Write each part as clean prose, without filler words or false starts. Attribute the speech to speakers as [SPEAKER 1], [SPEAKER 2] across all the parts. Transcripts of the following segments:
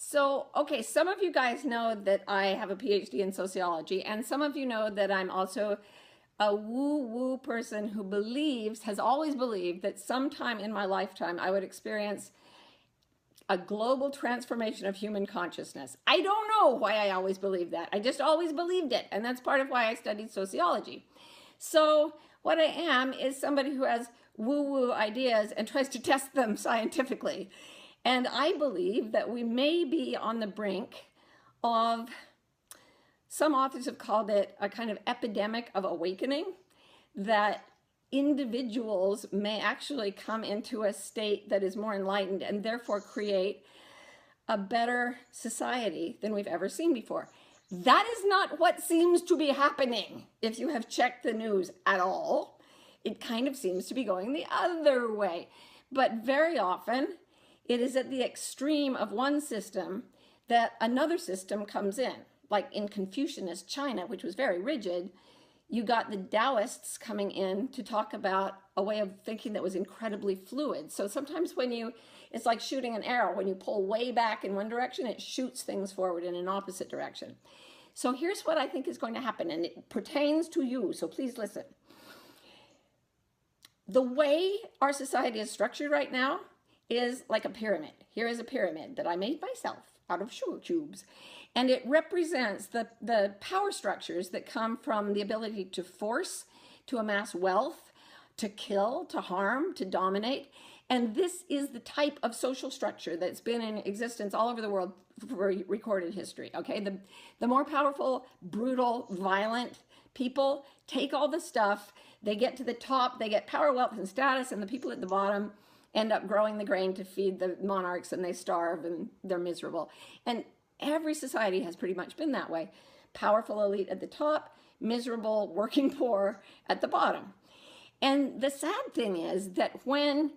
[SPEAKER 1] So, okay, some of you guys know that I have a PhD in sociology, and some of you know that I'm also a woo-woo person who has always believed that sometime in my lifetime I would experience a global transformation of human consciousness. I don't know why I always believed that. I just always believed it, and that's part of why I studied sociology. So, what I am is somebody who has woo-woo ideas and tries to test them scientifically. And I believe that we may be on the brink of, some authors have called it a kind of epidemic of awakening, that individuals may actually come into a state that is more enlightened and therefore create a better society than we've ever seen before. That is not what seems to be happening if you have checked the news at all. It kind of seems to be going the other way. But very often, it is at the extreme of one system that another system comes in. Like in Confucianist China, which was very rigid, you got the Taoists coming in to talk about a way of thinking that was incredibly fluid. So sometimes it's like shooting an arrow. When you pull way back in one direction, it shoots things forward in an opposite direction. So here's what I think is going to happen, and it pertains to you, so please listen. The way our society is structured right now is like a pyramid. Here is a pyramid that I made myself out of sugar cubes. And it represents the power structures that come from the ability to force, to amass wealth, to kill, to harm, to dominate. And this is the type of social structure that's been in existence all over the world for recorded history, okay? The more powerful, brutal, violent people take all the stuff, they get to the top, they get power, wealth, and status, and the people at the bottom end up growing the grain to feed the monarchs, and they starve and they're miserable. And every society has pretty much been that way. Powerful elite at the top, miserable working poor at the bottom. And the sad thing is that when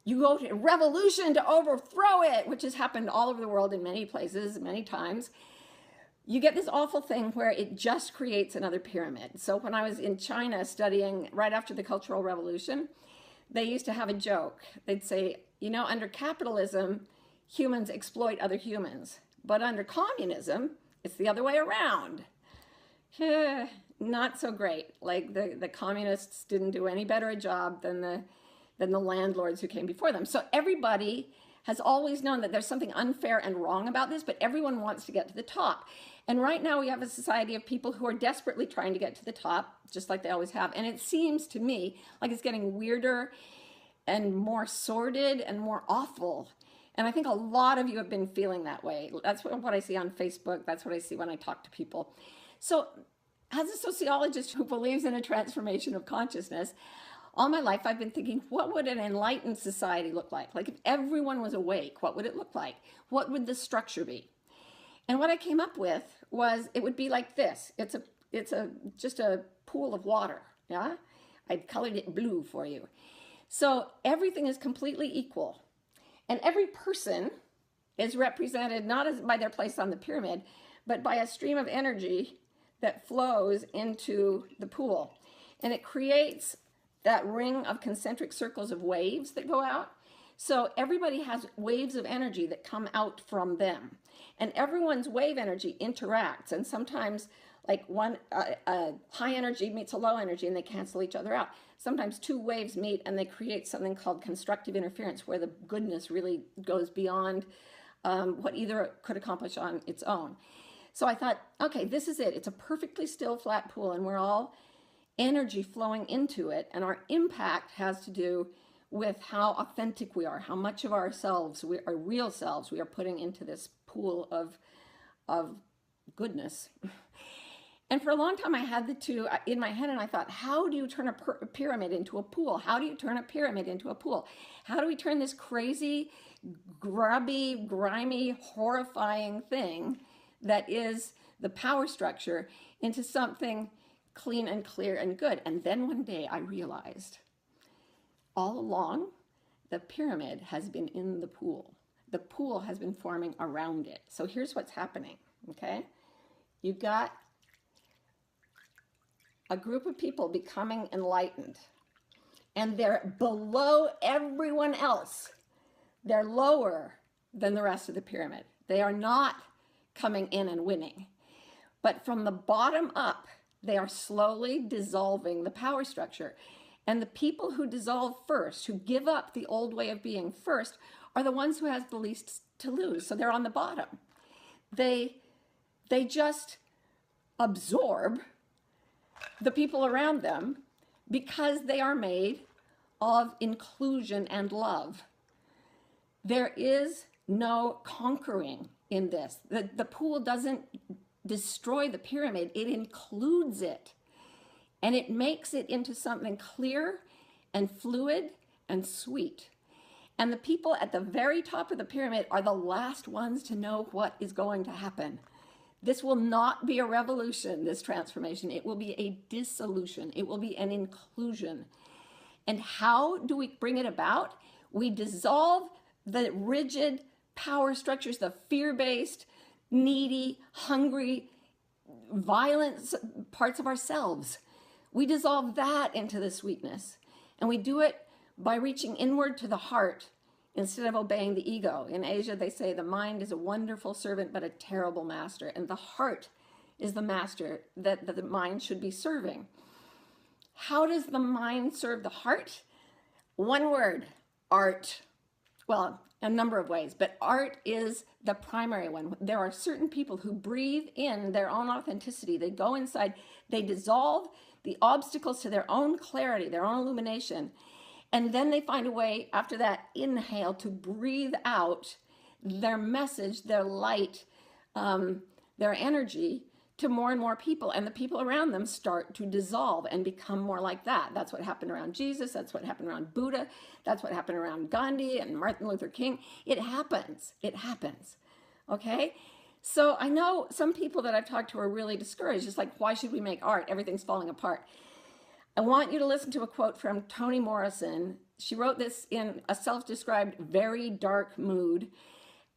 [SPEAKER 1] you go to revolution to overthrow it, which has happened all over the world in many places, many times, you get this awful thing where it just creates another pyramid. So when I was in China studying right after the Cultural Revolution, they used to have a joke. They'd say, you know, under capitalism, humans exploit other humans. But under communism, it's the other way around. Not so great. Like the communists didn't do any better a job than the landlords who came before them. So everybody has always known that there's something unfair and wrong about this, but everyone wants to get to the top. And right now we have a society of people who are desperately trying to get to the top, just like they always have. And it seems to me like it's getting weirder and more sordid and more awful. And I think a lot of you have been feeling that way. That's what I see on Facebook. That's what I see when I talk to people. So as a sociologist who believes in a transformation of consciousness, all my life I've been thinking, what would an enlightened society look like? Like if everyone was awake, what would it look like? What would the structure be? And what I came up with was it would be like this. It's just a pool of water, yeah? I've colored it blue for you. So everything is completely equal. And every person is represented not as by their place on the pyramid, but by a stream of energy that flows into the pool. And it creates that ring of concentric circles of waves that go out. So everybody has waves of energy that come out from them. And everyone's wave energy interacts. And sometimes like a high energy meets a low energy and they cancel each other out. Sometimes two waves meet and they create something called constructive interference, where the goodness really goes beyond what either could accomplish on its own. So I thought, okay, this is it. It's a perfectly still flat pool and we're all energy flowing into it. And our impact has to do with how authentic we are, how much of ourselves, our real selves, we are putting into this pool of goodness. And for a long time, I had the two in my head, and I thought, how do you turn a pyramid into a pool? How do you turn a pyramid into a pool? How do we turn this crazy, grubby, grimy, horrifying thing that is the power structure into something clean and clear and good? And then one day I realized all along, the pyramid has been in the pool. The pool has been forming around it. So here's what's happening, okay? You've got a group of people becoming enlightened, and they're below everyone else. They're lower than the rest of the pyramid. They are not coming in and winning. But from the bottom up, they are slowly dissolving the power structure. And the people who dissolve first, who give up the old way of being first, are the ones who have the least to lose. So they're on the bottom. They just absorb the people around them because they are made of inclusion and love. There is no conquering in this. The pool doesn't destroy the pyramid, it includes it. And it makes it into something clear and fluid and sweet. And the people at the very top of the pyramid are the last ones to know what is going to happen. This will not be a revolution, this transformation. It will be a dissolution. It will be an inclusion. And how do we bring it about? We dissolve the rigid power structures, the fear-based, needy, hungry, violent parts of ourselves. We dissolve that into the sweetness. And we do it by reaching inward to the heart instead of obeying the ego. In Asia, they say the mind is a wonderful servant, but a terrible master. And the heart is the master that the mind should be serving. How does the mind serve the heart? One word, art. Well, a number of ways, but art is the primary one. There are certain people who breathe in their own authenticity. They go inside, they dissolve the obstacles to their own clarity, their own illumination, and then they find a way after that inhale to breathe out their message, their light, their energy to more and more people, and the people around them start to dissolve and become more like that. That's what happened around Jesus. That's what happened around Buddha. That's what happened around Gandhi and Martin Luther King. It happens. It happens. Okay? So I know some people that I've talked to are really discouraged. It's like, why should we make art? Everything's falling apart. I want you to listen to a quote from Toni Morrison. She wrote this in a self-described very dark mood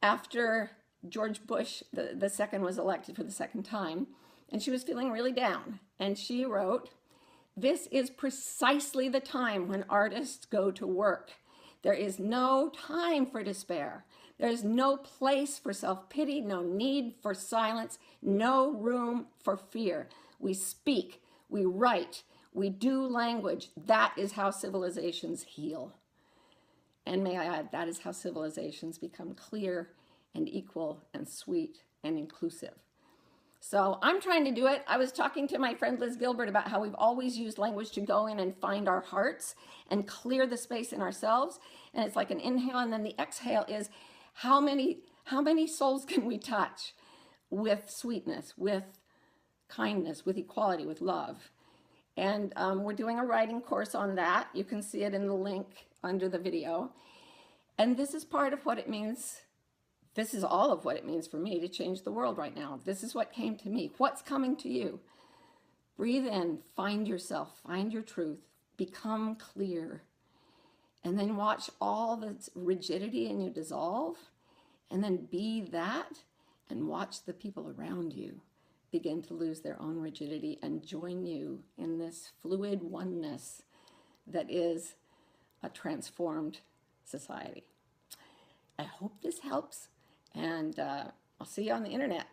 [SPEAKER 1] after George Bush the second was elected for the second time, and she was feeling really down. And she wrote, "This is precisely the time when artists go to work. There is no time for despair. There is no place for self-pity, no need for silence, no room for fear. We speak, we write, we do language. That is how civilizations heal." And may I add, that is how civilizations become clear and equal and sweet and inclusive. So I'm trying to do it. I was talking to my friend Liz Gilbert about how we've always used language to go in and find our hearts and clear the space in ourselves. And it's like an inhale, and then the exhale is how many souls can we touch with sweetness, with kindness, with equality, with love. And we're doing a writing course on that. You can see it in the link under the video. And this is part of what it means. This is all of what it means for me to change the world right now. This is what came to me. What's coming to you? Breathe in, find yourself, find your truth, become clear, and then watch all the rigidity in you dissolve, and then be that, and watch the people around you begin to lose their own rigidity and join you in this fluid oneness that is a transformed society. I hope this helps. And I'll see you on the internet.